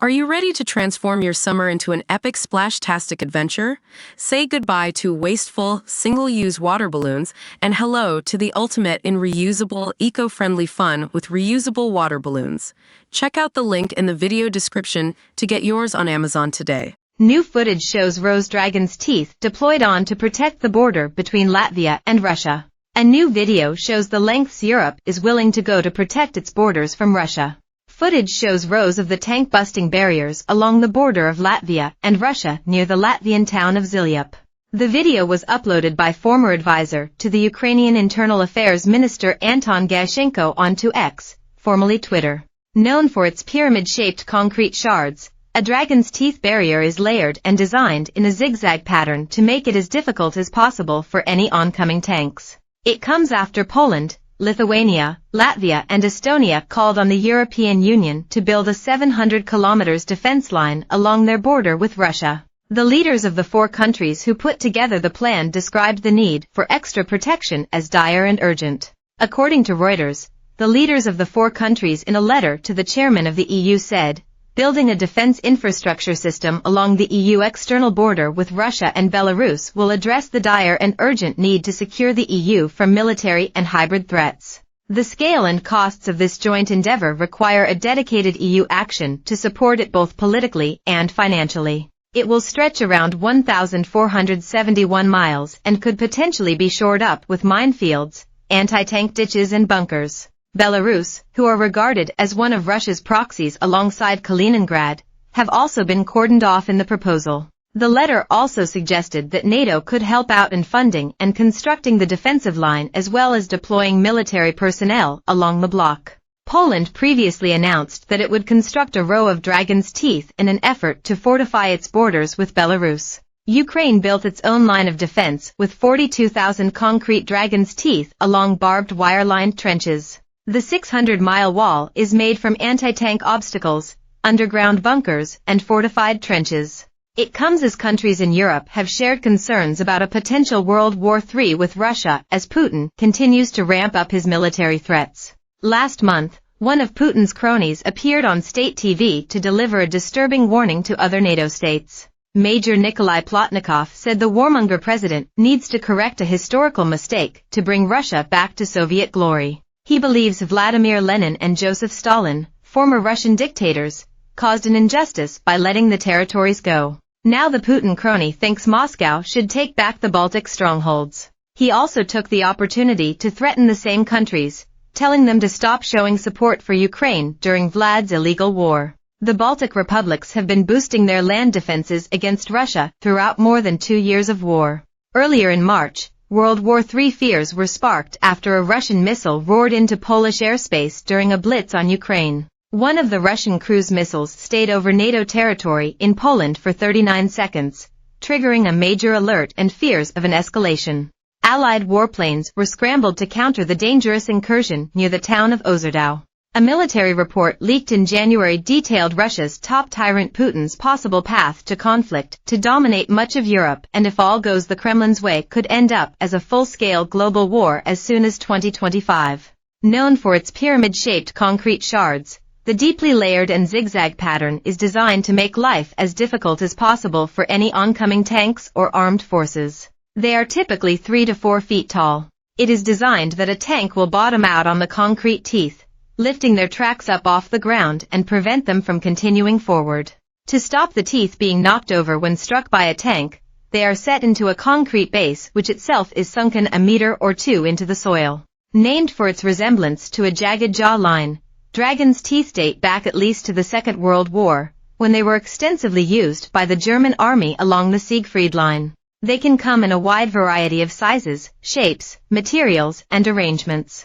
Are you ready to transform your summer into an epic splash-tastic adventure? Say goodbye to wasteful, single-use water balloons and hello to the ultimate in reusable, eco-friendly fun with reusable water balloons. Check out the link in the video description to get yours on Amazon today. New footage shows Rose dragon's teeth deployed on to protect the border between Latvia and Russia. A new video shows the lengths Europe is willing to go to protect its borders from Russia. Footage shows rows of the tank-busting barriers along the border of Latvia and Russia near the Latvian town of Zilyup. The video was uploaded by former advisor to the Ukrainian Internal Affairs Minister Anton Gashenko onto X, formerly Twitter. Known for its pyramid-shaped concrete shards, a dragon's teeth barrier is layered and designed in a zigzag pattern to make it as difficult as possible for any oncoming tanks. It comes after Poland, Lithuania, Latvia and Estonia called on the European Union to build a 700 kilometers defense line along their border with Russia. The leaders of the four countries who put together the plan described the need for extra protection as dire and urgent. According to Reuters, the leaders of the four countries in a letter to the chairman of the EU said, building a defense infrastructure system along the EU external border with Russia and Belarus will address the dire and urgent need to secure the EU from military and hybrid threats. The scale and costs of this joint endeavor require a dedicated EU action to support it both politically and financially. It will stretch around 1,471 miles and could potentially be shored up with minefields, anti-tank ditches and bunkers. Belarus, who are regarded as one of Russia's proxies alongside Kaliningrad, have also been cordoned off in the proposal. The letter also suggested that NATO could help out in funding and constructing the defensive line as well as deploying military personnel along the bloc. Poland previously announced that it would construct a row of dragon's teeth in an effort to fortify its borders with Belarus. Ukraine built its own line of defense with 42,000 concrete dragon's teeth along barbed wire-lined trenches. The 600-mile wall is made from anti-tank obstacles, underground bunkers, and fortified trenches. It comes as countries in Europe have shared concerns about a potential World War III with Russia as Putin continues to ramp up his military threats. Last month, one of Putin's cronies appeared on state TV to deliver a disturbing warning to other NATO states. Major Nikolai Plotnikov said the warmonger president needs to correct a historical mistake to bring Russia back to Soviet glory. He believes Vladimir Lenin and Joseph Stalin, former Russian dictators, caused an injustice by letting the territories go. Now the Putin crony thinks Moscow should take back the Baltic strongholds. He also took the opportunity to threaten the same countries, telling them to stop showing support for Ukraine during Vlad's illegal war. The Baltic republics have been boosting their land defenses against Russia throughout more than 2 years of war. Earlier in March, World War III fears were sparked after a Russian missile roared into Polish airspace during a blitz on Ukraine. One of the Russian cruise missiles stayed over NATO territory in Poland for 39 seconds, triggering a major alert and fears of an escalation. Allied warplanes were scrambled to counter the dangerous incursion near the town of Ozerdau. A military report leaked in January detailed Russia's top tyrant Putin's possible path to conflict to dominate much of Europe and if all goes the Kremlin's way could end up as a full-scale global war as soon as 2025. Known for its pyramid-shaped concrete shards, the deeply layered and zigzag pattern is designed to make life as difficult as possible for any oncoming tanks or armed forces. They are typically 3 to 4 feet tall. It is designed that a tank will bottom out on the concrete teeth, lifting their tracks up off the ground and prevent them from continuing forward. To stop the teeth being knocked over when struck by a tank, they are set into a concrete base which itself is sunken a meter or 2 into the soil. Named for its resemblance to a jagged jaw line, dragon's teeth date back at least to the Second World War, when they were extensively used by the German army along the Siegfried Line. They can come in a wide variety of sizes, shapes, materials, and arrangements.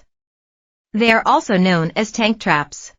They are also known as tank traps.